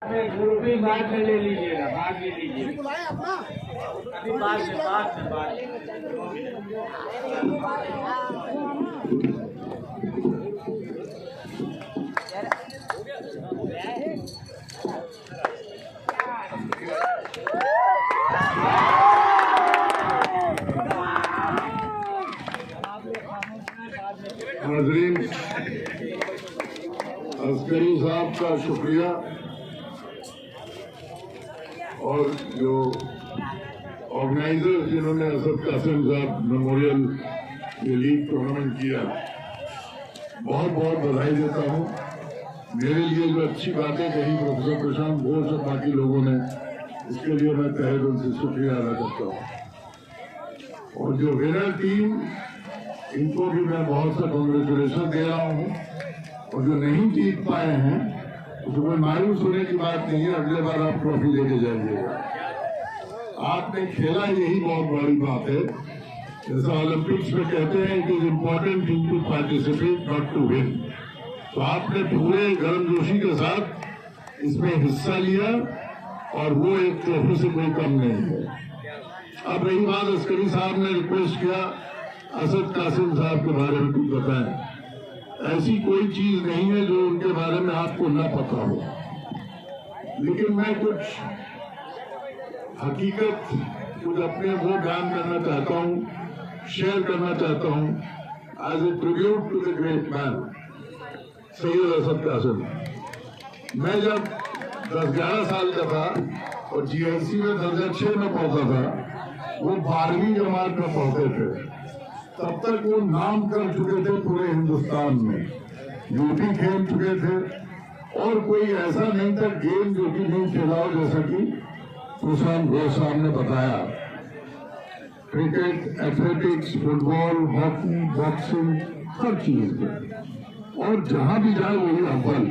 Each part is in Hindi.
ग्रुपी बाद में ले लीजिएगा, बाद में लीजिए अपना अभी बाद में नाज़रीन, अस्करी साहब का शुक्रिया और जो ऑर्गेनाइजर्स जिन्होंने असद कासिम साहब मेमोरियल ये लीग टूर्नामेंट किया, बहुत बहुत बधाई देता हूँ। मेरे लिए जो अच्छी बातें कही प्रोफेसर प्रशांत घोष और बाकी लोगों ने, इसके लिए मैं तहे दिल से शुक्रिया अदा करता हूँ। और जो विनर टीम, इनको भी मैं बहुत सा कांग्रेचुलेशन दे रहा हूँ। और जो नहीं जीत पाए हैं, तो कोई मायूस होने की बात नहीं है, अगले बार आप ट्रॉफी लेके जाइएगा। आपने खेला, यही बहुत बड़ी बात है। जैसा ओलंपिक्स में कहते हैं, it is important thing to participate not to win. तो आपने पूरे गर्मजोशी के साथ इसमें हिस्सा लिया और वो एक ट्रॉफी से कोई कम नहीं है। अब रही बात, अस्करी साहब ने रिक्वेस्ट किया असद कासिम साहब के बारे में कुछ बताएं। ऐसी कोई चीज नहीं है जो उनके बारे में आपको न पता हो, लेकिन मैं कुछ हकीकत, कुछ अपने वो बयान करना चाहता हूँ, शेयर करना चाहता हूँ as a tribute to the great man Syed Asad Qasim. मैं जब 10-11 साल का था और GNC में दर्जा 6 में पढ़ता था, वो 12वीं जमात में पढ़ते थे। तब तक वो नाम कर चुके थे पूरे हिंदुस्तान में, यूपी खेल चुके थे और कोई ऐसा नहीं था गेम जो कि नहीं खेला हो, जैसा कि प्रशांत घोष साहब ने बताया। Cricket, athletics, football, hockey, boxing, हर चीज में, और जहां भी जाए वही अव्वल।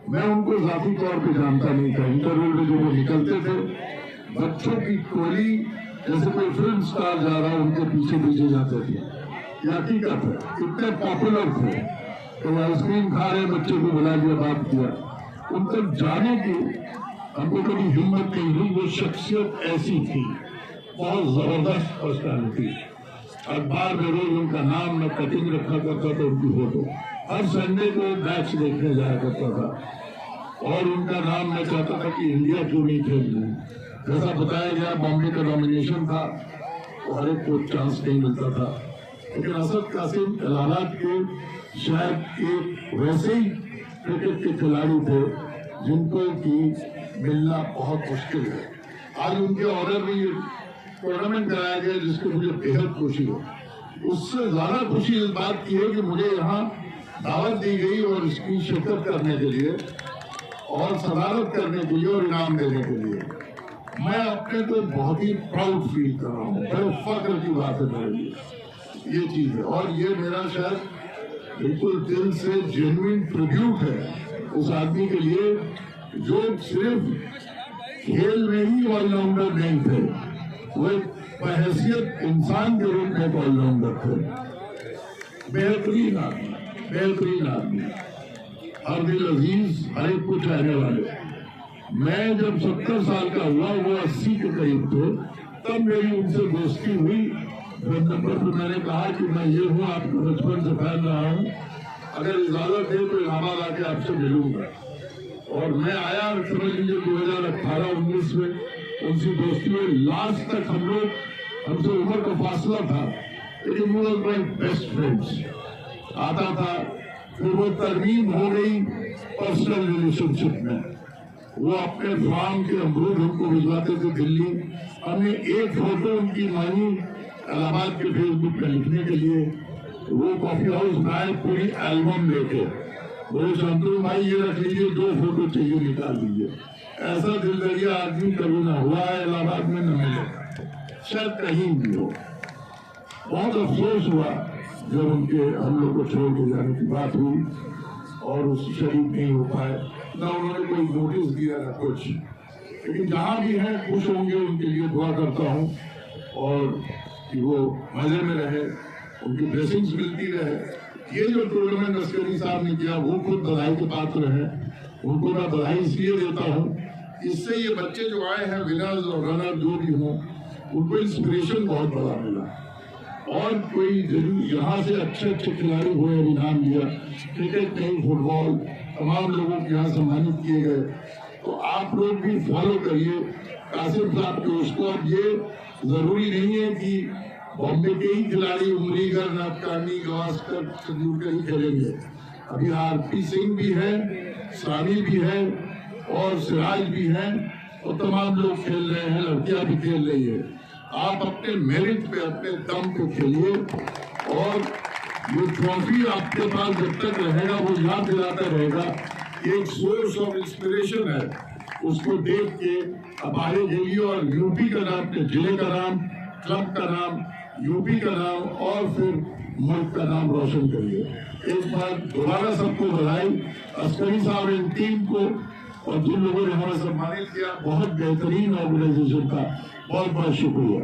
मैं उनको जाती तौर पे जानता नहीं था। इंटरव्यू में जो वो निकलते थे, बच्चों की टोली जैसे कोई फिल्म स्टार जा रहा है, उनके पीछे पीछे जाते थे। ये हकीकत है, इतने पॉपुलर थे। तो आइसक्रीम खा रहे बच्चे को बुला दिया, बात किया। उन तक जाने की हमको कभी हिम्मत नहीं हुई। वो शख्सियत ऐसी थी, बहुत जबरदस्त पर्सनैलिटी। अखबार में रोज उनका नाम, मैं कटिंग रखा करता था, उनकी फोटो। हर संडे को मैच देखने जाया करता था और उनका नाम मैं चाहता था कि इंडिया क्यों नहीं खेल रही। जैसा बताया गया, बॉम्बे का नॉमिनेशन था, तो हर एक को चांस नहीं मिलता था। लेकिन असद कासिम इलाहाबाद के शायद एक वैसे ही क्रिकेट के खिलाड़ी थे जिनको की मिलना बहुत मुश्किल है। आज उनके ऑर्डर में ये टूर्नामेंट कराया गया, जिसको मुझे बेहद खुशी हो। उससे ज्यादा खुशी इस बात की है कि मुझे यहाँ दावत दी गई और इसकी शिरकत करने के लिए और सदारत करने के लिए और इनाम देने के लिए। मैं अपने को बहुत ही प्राउड फील कर रहा हूँ, बड़े फख्र की बात है मेरे लिए ये चीज है। और ये मेरा शायद बिल्कुल दिल से जेन्युइन ट्रिब्यूट है उस आदमी के लिए जो सिर्फ खेल में ही ऑलराउंडर नहीं थे, वो एक बहैसियत इंसान के रूप में ऑलराउंडर थे। बेहतरीन आदमी, बेहतरीन आदमी, हर दिल अजीज, हर एक को चाहने वाले। मैं जब 70 साल का हुआ, वो 80 के करीब थे, तब मेरी उनसे दोस्ती हुई। नंबर पर मैंने कहा कि मैं ये हूँ, आपको बचपन से फैल रहा हूँ, अगर इजाजत है तो इलाहाबाद आके आपसे मिलूंगा। और मैं आया, समझ लीजिए 2018-19 में उनसे दोस्ती में। लास्ट तक हम लोग, हमसे उम्र का फासला था, लेकिन वो माई बेस्ट फ्रेंड्स। आता था, फिर वो तरमीम हो गई पर्सनल रिलेशनशिप में। वो अपने फार्म के अमरूद हमको भिजवाते थे दिल्ली। हमने एक फोटो उनकी मांगी इलाहाबाद के फेसबुक पे लिखने के लिए, वो कॉफी हाउस बनाए पूरी एल्बम लेके। बोले शांतनु भाई ये रख लीजिए, 2 फोटो चाहिए, निकाल लीजिए। ऐसा दिलदरिया आदमी कभी ना हुआ है इलाहाबाद में, न मिले, शायद कहीं भी हो। बहुत अफसोस हुआ जब उनके हम लोग को छोड़ के जाने की बात हुई और उस शरीक नहीं हो पाए, ना उन्होंने कोई नोटिस दिया ना कुछ। लेकिन जहाँ भी हैं खुश होंगे, उनके लिए दुआ करता हूँ और कि वो मजे में रहे, उनकी ब्लेसिंग्स मिलती रहे। ये जो टूर्नामेंट अस्करी साहब ने किया, वो खुद बधाई के पात्र है। उनको मैं बधाई इसलिए देता हूँ, इससे ये बच्चे जो आए हैं विनर्स और रनर जो भी हों, उनको इंस्पिरेशन बहुत बड़ा मिला। और कोई जरूर यहाँ से अच्छे अच्छे खिलाड़ी हुए, इनाम लिया, क्रिकेट नहीं फुटबॉल, तमाम लोगों के यहाँ सम्मानित किए गए। तो आप लोग भी फॉलो करिए कासिम साहब के उसको। अब ये जरूरी नहीं है कि बॉम्बे के ही खिलाड़ी उमरीगर, नाथकानी, गावस्कर, तेंदुलकर ही खेलेंगे। अभी आरपी सिंह भी है, सानी भी है और सिराज भी है और तमाम लोग खेल रहे हैं, लड़कियां भी खेल रही है। आप अपने मेरिट पे, अपने दम पे खेलिए और ये ट्रॉफी आपके पास जब तक रहेगा वो याद दिलाता रहेगा। एक सोर्स ऑफ इंस्पिरेशन है, उसको देख के अब आगे खेलिए और यूपी का नाम, जिले का नाम, क्लब का नाम, यूपी का नाम और फिर मुल्क का नाम रोशन करिए। एक बार दोबारा सबको बधाई, अस्करी साहब इन टीम को और जिन लोगों ने हमें सम्मानित किया, बहुत बेहतरीन ऑर्गेनाइजेशन का बहुत बहुत शुक्रिया।